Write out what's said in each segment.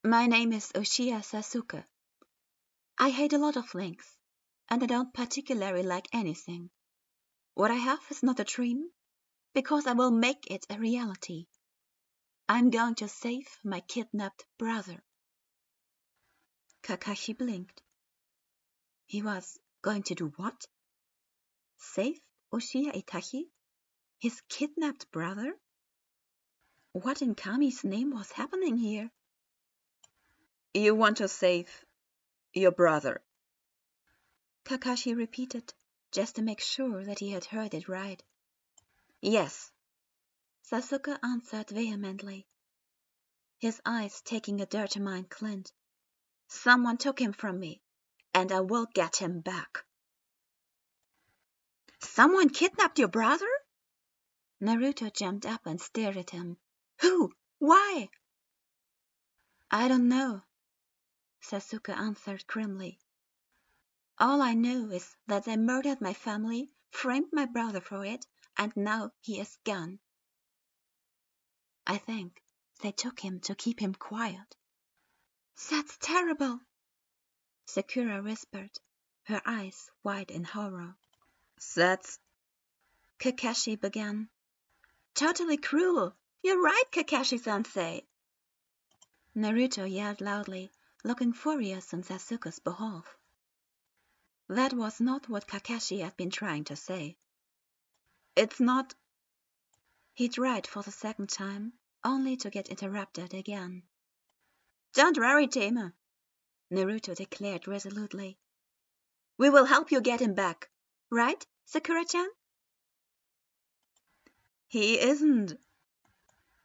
My name is Uchiha Sasuke. I hate a lot of things, and I don't particularly like anything. What I have is not a dream, because I will make it a reality. I'm going to save my kidnapped brother. Kakashi blinked. He was going to do what? Save Uchiha Itachi? His kidnapped brother? What in Kami's name was happening here? You want to save your brother? Kakashi repeated, just to make sure that he had heard it right. Yes, Sasuke answered vehemently, his eyes taking a determined glint. Someone took him from me, and I will get him back. Someone kidnapped your brother? Naruto jumped up and stared at him. Who? Why? I don't know, Sasuke answered grimly. All I know is that they murdered my family, framed my brother for it, and now he is gone. I think they took him to keep him quiet. That's terrible, Sakura whispered, her eyes wide in horror. That's... Kakashi began. Totally cruel. You're right, Kakashi-sensei. Naruto yelled loudly, looking furious on Sasuke's behalf. That was not what Kakashi had been trying to say. It's not... He tried for the second time, only to get interrupted again. Don't worry, Tama, Naruto declared resolutely. We will help you get him back. Right, Sakura-chan? He isn't.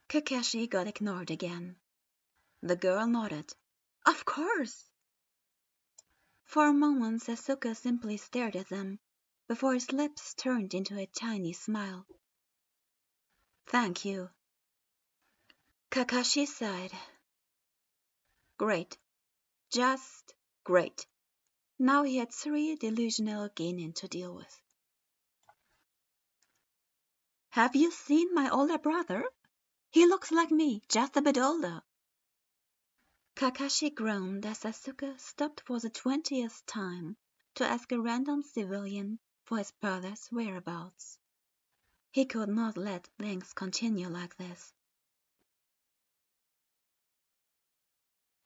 Kakashi got ignored again. The girl nodded. Of course. For a moment Sasuke simply stared at them, before his lips turned into a tiny smile. Thank you. Kakashi sighed. Great. Just great. Now he had 3 delusional genin to deal with. Have you seen my older brother? He looks like me, just a bit older. Kakashi groaned as Sasuke stopped for the 20th time to ask a random civilian for his brother's whereabouts. He could not let things continue like this.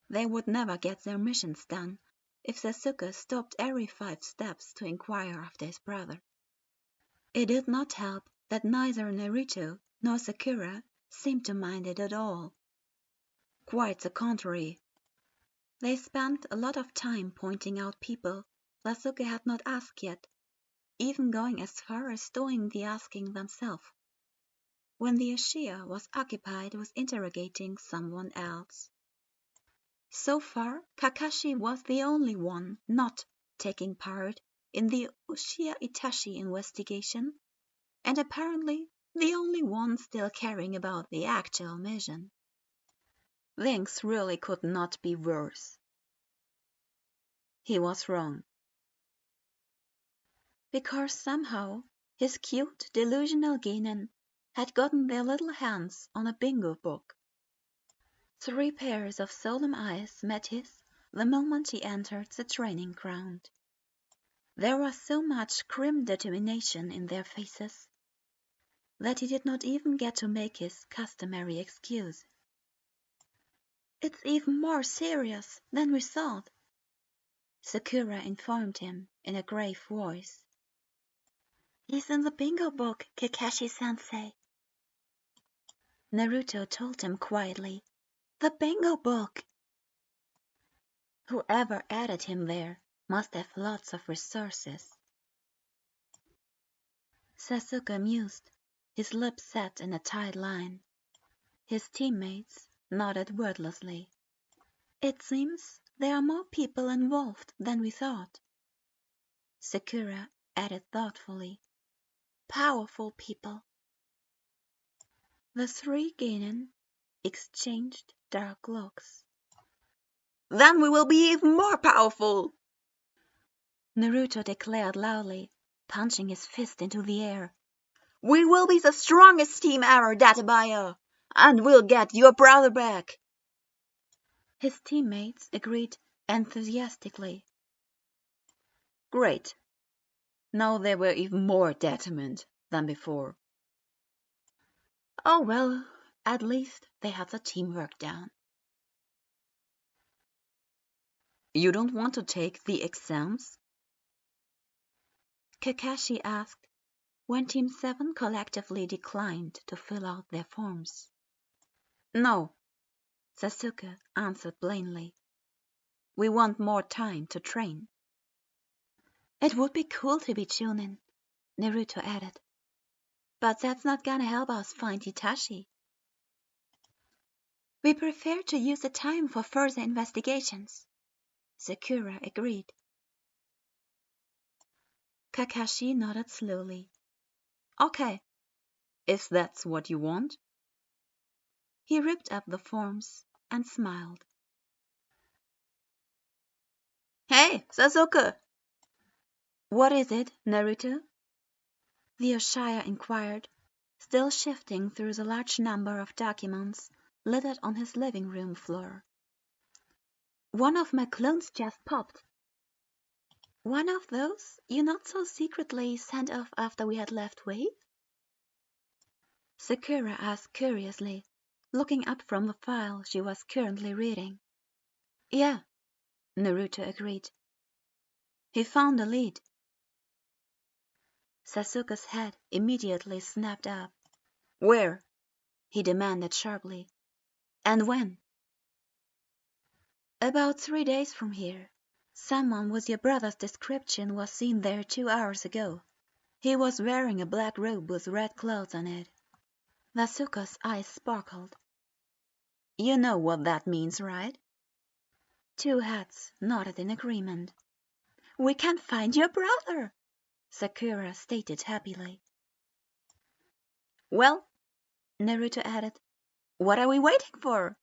They would never get their missions done if Sasuke stopped every 5 steps to inquire after his brother. It did not help that neither Naruto nor Sakura seemed to mind it at all. Quite the contrary. They spent a lot of time pointing out people Sasuke had not asked yet, even going as far as doing the asking themselves, when the Uchiha was occupied with interrogating someone else. So far, Kakashi was the only one not taking part in the Uchiha Itachi investigation, and apparently the only one still caring about the actual mission. Things really could not be worse. He was wrong. Because somehow his cute, delusional genin had gotten their little hands on a bingo book. 3 pairs of solemn eyes met his the moment he entered the training ground. There was so much grim determination in their faces that he did not even get to make his customary excuse. It's even more serious than we thought, Sakura informed him in a grave voice. He's in the bingo book, Kakashi-sensei. Naruto told him quietly. The bingo book! Whoever added him there must have lots of resources. Sasuke mused, his lips set in a tight line. His teammates nodded wordlessly. It seems there are more people involved than we thought, Sakura added thoughtfully. Powerful people. The 3 genin exchanged dark looks. Then we will be even more powerful, Naruto declared loudly, punching his fist into the air. We will be the strongest team ever, Databaya, and we'll get your brother back. His teammates agreed enthusiastically. Great. Now they were even more determined than before. Oh well, at least they had the teamwork down. You don't want to take the exams? Kakashi asked when Team 7 collectively declined to fill out their forms. No, Sasuke answered plainly. we want more time to train. It would be cool to be Chunin, Naruto added. But that's not gonna help us find Itachi. We prefer to use the time for further investigations, Sakura agreed. Kakashi nodded slowly. Okay, if that's what you want. He ripped up the forms and smiled. Hey, Sasuke! What is it, Naruto? The Uchiha inquired, still shifting through the large number of documents littered on his living room floor. One of my clones just popped. One of those you not so secretly sent off after we had left Wave? Sakura asked curiously, looking up from the file she was currently reading. Yeah, Naruto agreed. He found a lead. Sasuke's head immediately snapped up. Where? He demanded sharply. And when? About 3 days from here. Someone with your brother's description was seen there 2 hours ago. He was wearing a black robe with red clouds on it. Sasuke's eyes sparkled. You know what that means, right? 2 heads nodded in agreement. We can find your brother, Sakura stated happily. Well, Naruto added, what are we waiting for?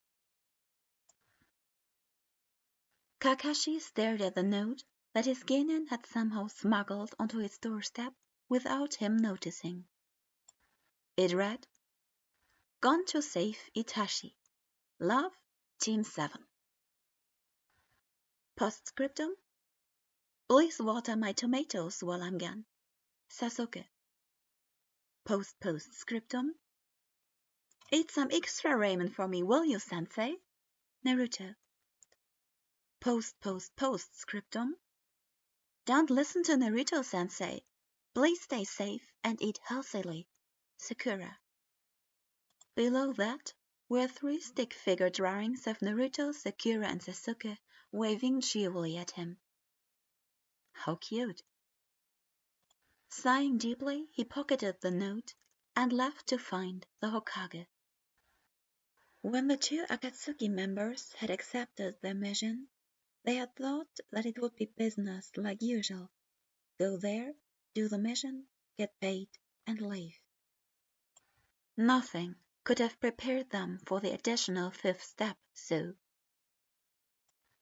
Kakashi stared at the note that his genin had somehow smuggled onto his doorstep without him noticing. It read, Gone to save Itachi. Love, Team 7. Postscriptum. Please water my tomatoes while I'm gone. Sasuke. Postscriptum. Eat some extra ramen for me, will you, Sensei? Naruto. Postscriptum. Don't listen to Naruto, Sensei. Please stay safe and eat healthily. Sakura. Below that were 3 stick figure drawings of Naruto, Sakura, and Sasuke waving cheerily at him. How cute. Sighing deeply, he pocketed the note and left to find the Hokage. When the 2 Akatsuki members had accepted their mission, they had thought that it would be business like usual. Go there, do the mission, get paid, and leave. Nothing could have prepared them for the additional 5th step, so.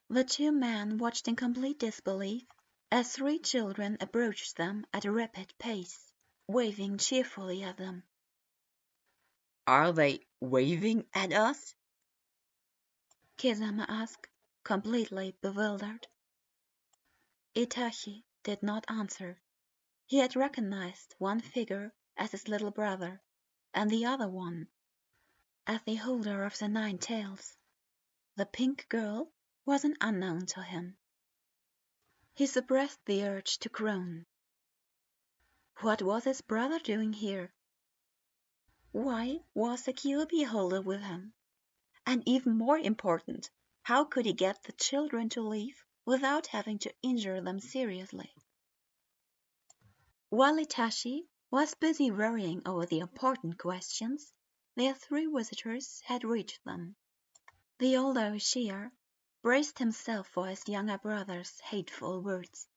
The 2 men watched in complete disbelief as 3 children approached them at a rapid pace, waving cheerfully at them. Are they waving at us? Kizama asked, completely bewildered. Itachi did not answer. He had recognized one figure as his little brother, and the other one as the holder of the 9 tails. The pink girl was an unknown to him. He suppressed the urge to groan. What was his brother doing here? Why was the QB holder with him? And even more important, how could he get the children to leave without having to injure them seriously? While Itachi was busy worrying over the important questions, their 3 visitors had reached them. The older Uchiha braced himself for his younger brother's hateful words.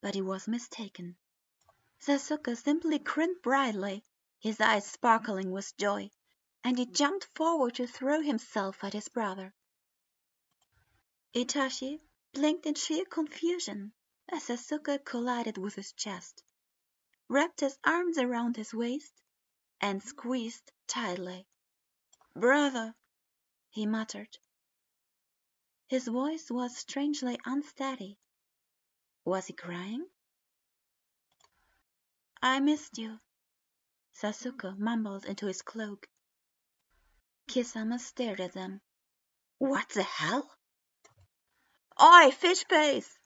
But he was mistaken. Sasuke simply grinned brightly, his eyes sparkling with joy, and he jumped forward to throw himself at his brother. Itachi blinked in sheer confusion as Sasuke collided with his chest, wrapped his arms around his waist, and squeezed tightly. "Brother," he muttered. His voice was strangely unsteady. Was he crying? I missed you, Sasuke mumbled into his cloak. Kisama stared at them. What the hell? Oi, fish face!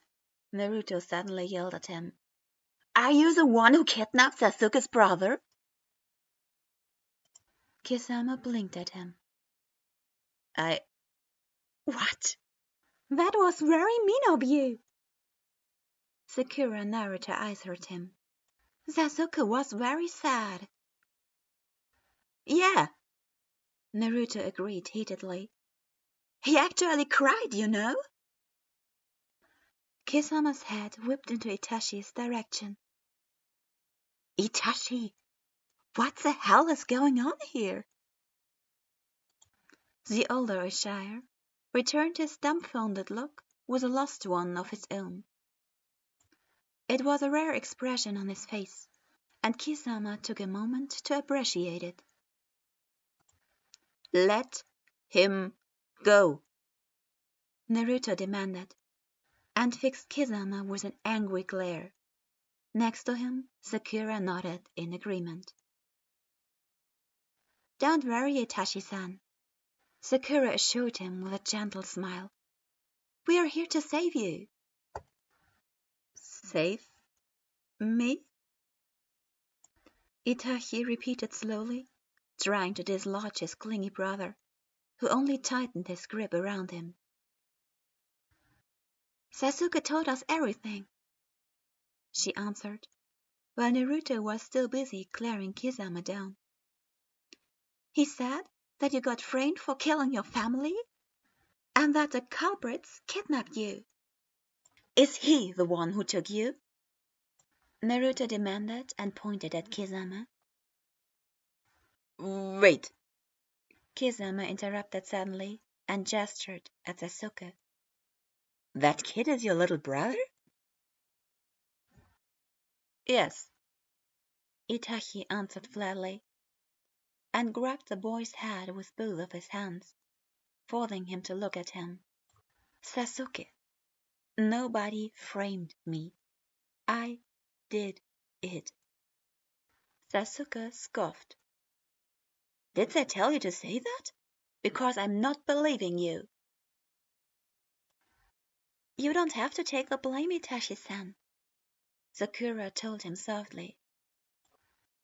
Naruto suddenly yelled at him. Are you the one who kidnapped Sasuke's brother? Kisama blinked at him. What? That was very mean of you. Sakura narrowed her eyes at him. Sasuke was very sad. Yeah, Naruto agreed heatedly. He actually cried, you know. Kisama's head whipped into Itachi's direction. Itachi, what the hell is going on here? The older Uchiha returned his dumbfounded look with a lost one of his own. It was a rare expression on his face, and Kisama took a moment to appreciate it. Let him go, Naruto demanded, and fixed Kisama with an angry glare. Next to him, Sakura nodded in agreement. Don't worry, Itachi-san, Sakura assured him with a gentle smile. We are here to save you. Save me? Itachi repeated slowly, trying to dislodge his clingy brother, who only tightened his grip around him. Sasuke told us everything, she answered, while Naruto was still busy glaring Kisama down. He said that you got framed for killing your family, and that the culprits kidnapped you. Is he the one who took you? Naruto demanded and pointed at Kisama. Wait, Kisama interrupted suddenly and gestured at Sasuke. That kid is your little brother? Yes, Itachi answered flatly, and grabbed the boy's head with both of his hands, forcing him to look at him. Sasuke, nobody framed me. I did it. Sasuke scoffed. Did they tell you to say that? Because I'm not believing you. You don't have to take the blame, Itachi-san, Sakura told him softly.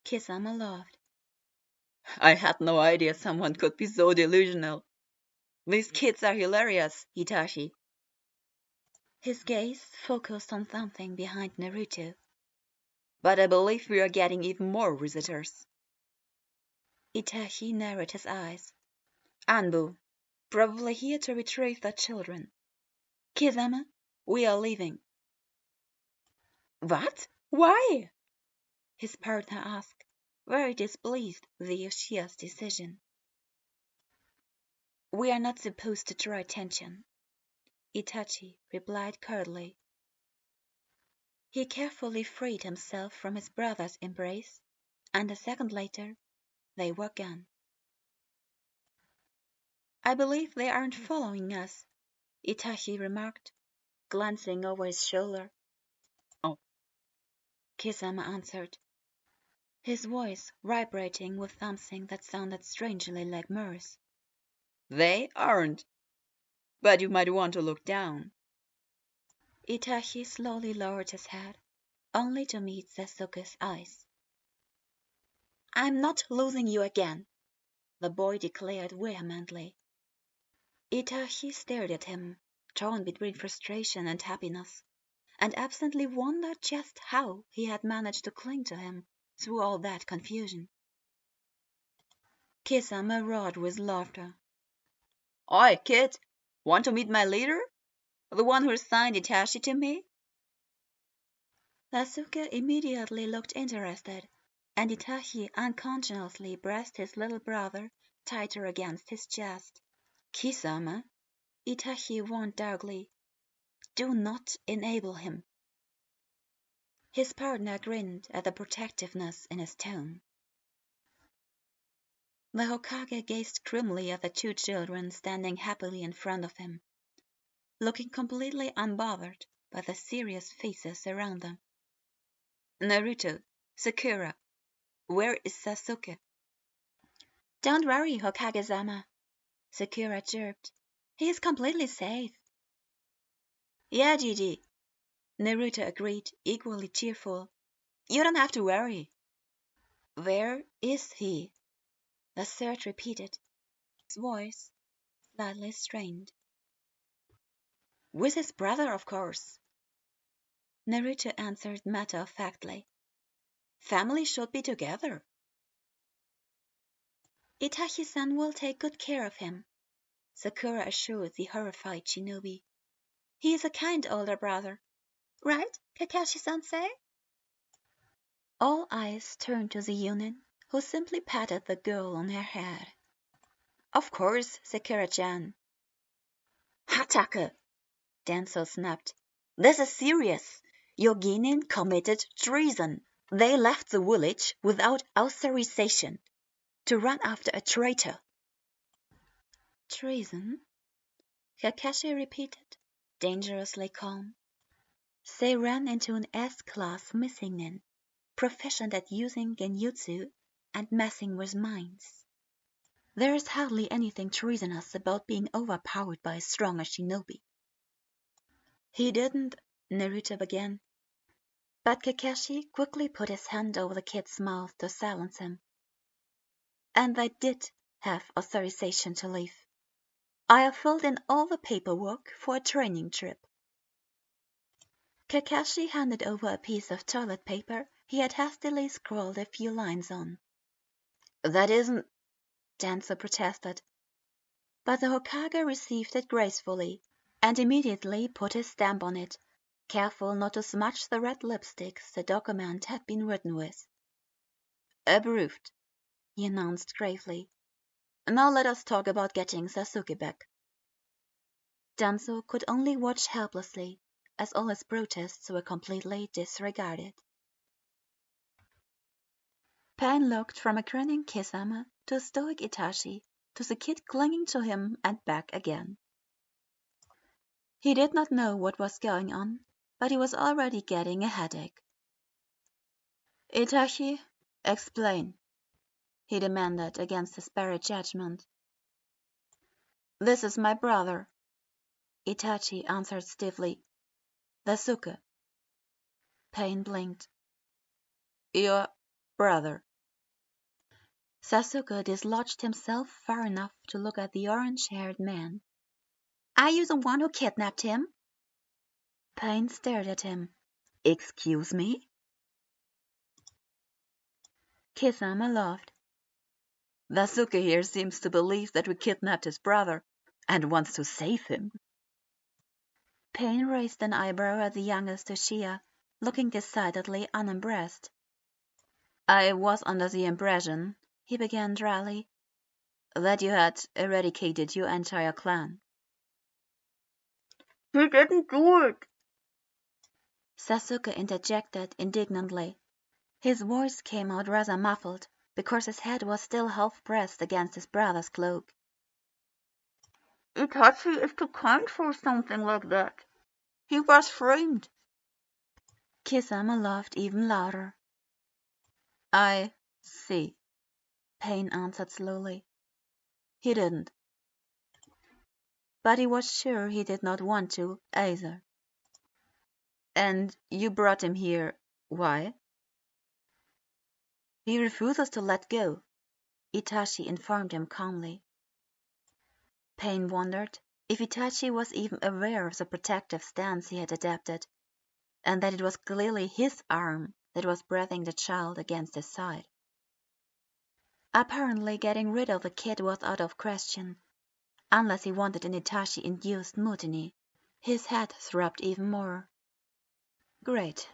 Kisama laughed. I had no idea someone could be so delusional. These kids are hilarious, Itachi. His gaze focused on something behind Naruto. But I believe we are getting even more visitors. Itachi narrowed his eyes. Anbu, probably here to retrieve the children. Kisama, we are leaving. What? Why? His partner asked, very displeased with the Uchiha's decision. We are not supposed to draw attention, Itachi replied curtly. He carefully freed himself from his brother's embrace, and a second later they were gone. I believe they aren't following us, Itachi remarked, glancing over his shoulder. Oh, Kisama answered, his voice vibrating with something that sounded strangely like mirth. They aren't, but you might want to look down. Itachi slowly lowered his head, only to meet Sasuke's eyes. I'm not losing you again, the boy declared vehemently. Itachi stared at him, torn between frustration and happiness, and absently wondered just how he had managed to cling to him through all that confusion. Kisama roared with laughter. Oi, kid, want to meet my leader? The one who assigned Itachi to me? Sasuke immediately looked interested, and Itachi unconsciously pressed his little brother tighter against his chest. Kisama, Itachi warned darkly, do not enable him. His partner grinned at the protectiveness in his tone. The Hokage gazed grimly at the two children standing happily in front of him, looking completely unbothered by the serious faces around them. Naruto, Sakura, where is Sasuke? Don't worry, Hokage-sama, Sakura chirped. He is completely safe. Yeah, Gigi, Naruto agreed, equally cheerful. You don't have to worry. Where is he? The third repeated, his voice slightly strained. With his brother, of course, Naruto answered matter-of-factly. Family should be together. Itachi-san will take good care of him, Sakura assured the horrified shinobi. He is a kind older brother. Right, Kakashi-sensei? All eyes turned to the Yunin, who simply patted the girl on her head. Of course, Sakura-chan. Hatake! Danzo snapped. This is serious. Your genin committed treason. They left the village without authorization to run after a traitor. Treason? Kakashi repeated, dangerously calm. They ran into an S-class missing nin, proficient at using genjutsu and messing with minds. There is hardly anything treasonous about being overpowered by a stronger shinobi. He didn't, Naruto began. But Kakashi quickly put his hand over the kid's mouth to silence him. And they did have authorization to leave. I have filled in all the paperwork for a training trip. Kakashi handed over a piece of toilet paper he had hastily scrawled a few lines on. That isn't, Danzo protested. But the Hokage received it gracefully and immediately put his stamp on it, careful not to smudge the red lipstick the document had been written with. Approved, he announced gravely. Now let us talk about getting Sasuke back. Danzo could only watch helplessly as all his protests were completely disregarded. Pain looked from a grinning Kisama to a stoic Itachi to the kid clinging to him and back again. He did not know what was going on, but he was already getting a headache. Itachi, explain, he demanded against his better judgment. This is my brother, Itachi answered stiffly. Sasuke. Pain blinked. Your brother. Sasuke dislodged himself far enough to look at the orange-haired man. Are you the one who kidnapped him? Pain stared at him. Excuse me? Kisama laughed. Sasuke here seems to believe that we kidnapped his brother and wants to save him. Pain raised an eyebrow at the youngest Uchiha, looking decidedly unimpressed. I was under the impression, he began dryly, that you had eradicated your entire clan. He didn't do it, Sasuke interjected indignantly. His voice came out rather muffled, because his head was still half pressed against his brother's cloak. Itachi is too kind for something like that. He was framed. Kisama laughed even louder. I see, Pain answered slowly. He didn't. But he was sure he did not want to, either. And you brought him here, why? He refuses to let go, Itachi informed him calmly. Pain wondered if Itachi was even aware of the protective stance he had adopted, and that it was clearly his arm that was breathing the child against his side. Apparently getting rid of the kid was out of question, unless he wanted an Itachi-induced mutiny. His head throbbed even more. Great.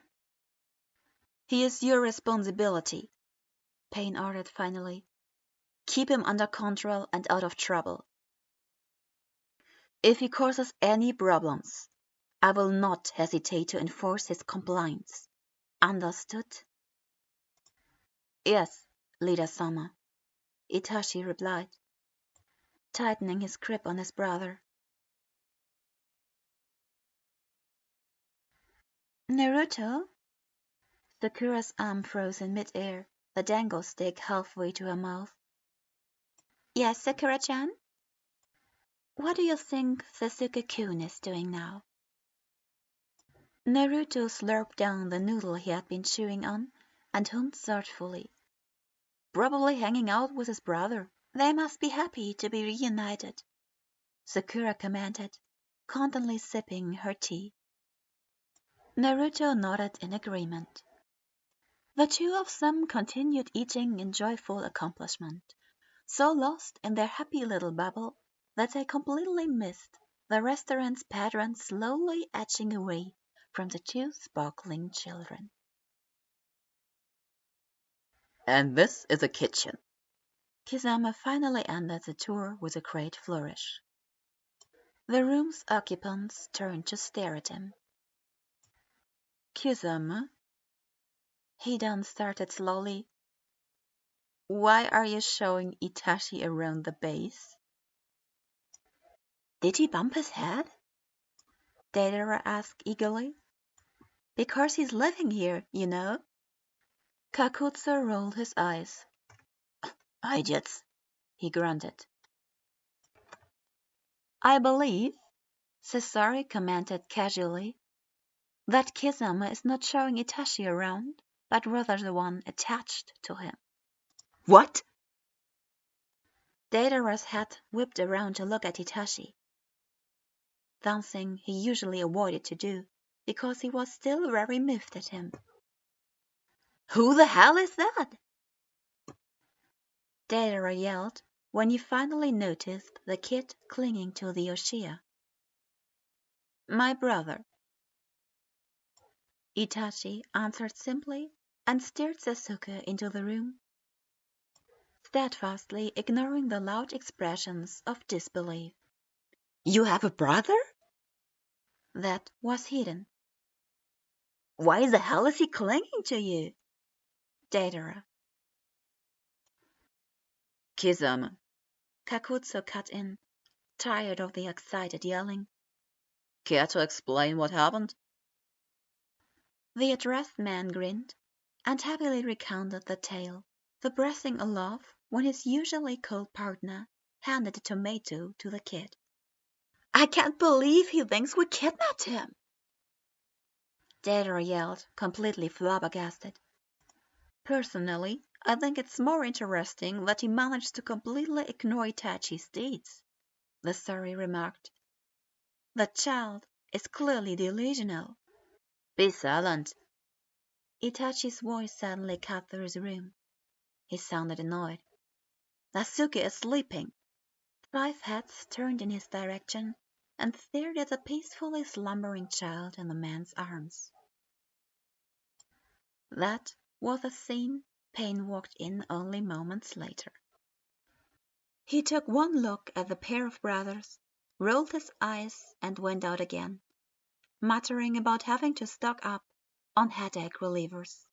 He is your responsibility, Pain ordered finally. Keep him under control and out of trouble. If he causes any problems, I will not hesitate to enforce his compliance. Understood? Yes, Leader-sama, Itachi replied, tightening his grip on his brother. Naruto? Sakura's arm froze in mid-air, the dangle stick halfway to her mouth. Yes, Sakura-chan? What do you think Sasuke-kun is doing now? Naruto slurped down the noodle he had been chewing on and hummed thoughtfully. Probably hanging out with his brother. They must be happy to be reunited, Sakura commented, contently sipping her tea. Naruto nodded in agreement. The two of them continued eating in joyful accomplishment, so lost in their happy little bubble that they completely missed the restaurant's patron slowly edging away from the two sparkling children. And this is a kitchen. Kisama finally ended the tour with a great flourish. The room's occupants turned to stare at him. Kisama, He then started slowly. why are you showing Itachi around the base? Did he bump his head? Deidara asked eagerly. Because he's living here, you know. Kakutsu rolled his eyes. Idiots, he grunted. I believe, Sasori commented casually, that Kisama is not showing Itachi around, but rather the one attached to him. What? Deidara's head whipped around to look at Itachi, something he usually avoided to do because he was still very miffed at him. Who the hell is that? Deidara yelled when he finally noticed the kid clinging to the Uchiha. My brother. Itachi answered simply and steered Sasuke into the room, steadfastly ignoring the loud expressions of disbelief. You have a brother? That was hidden. Why the hell is he clinging to you? Deidara. Kisama. Kakutsu cut in, tired of the excited yelling. Care to explain what happened? The addressed man grinned and happily recounted the tale, the breathing a laugh when his usually cold partner handed a tomato to the kid. I can't believe he thinks we kidnapped him. Deidara yelled, completely flabbergasted. Personally, I think it's more interesting that he managed to completely ignore Itachi's deeds, the Suri remarked. The child is clearly delusional. Be silent. Itachi's voice suddenly cut through the room. He sounded annoyed. Sasuke is sleeping. 5 heads turned in his direction and stared at the peacefully slumbering child in the man's arms. That was a scene Pain walked in only moments later. He took one look at the pair of brothers, rolled his eyes, and went out again, muttering about having to stock up on headache relievers.